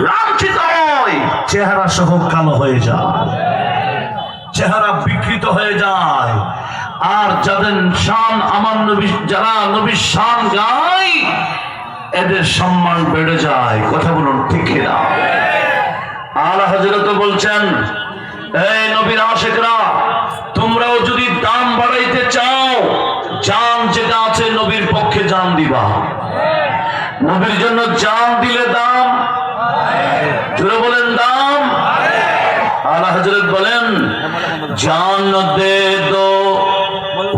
লাঞ্ছিত হয়, চেহারা সহ কালো হয়ে যায়, চেহারা বিকৃত হয়ে যায়। আর যাদের শান আমার নবী, যারা নবীর শান গায়, এদের সম্মান বেড়ে যায়। কথা বলুন ঠিক কিনা? আলা হযরত বলছেন, এই নবীর আশিকরা, তোমরাও যদি দাম বাড়াইতে চাও, জান যেটা আছে নবীর পক্ষে জান দিবা। নবীর জন্য জান দিলে দাম, জোরে বলেন দাম। আলা হযরত বলেন, জান দে দো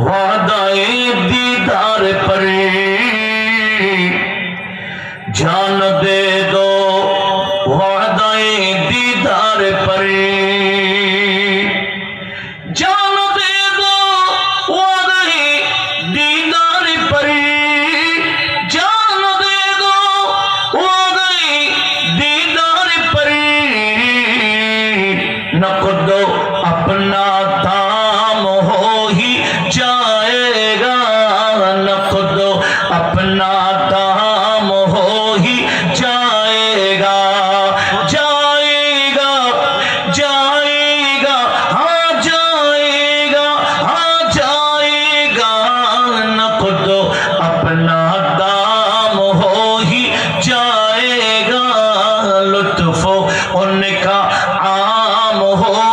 ওয়াদায়ে दीदार पर, जान दे दो वादाए दीदार पर, जान दे दो वादाए दीदार पर, जान दे दो वादाए दीदार पर, नक़द अपना दाम हो ही जाएगा, नक़द अपना दाम हो ही जाएगा, जाएगा जाएगा हाँ जाएगा, हाँ जाएगा, नक़द अपना दाम हो ही जाएगा, लुत्फ़ उनका आम हो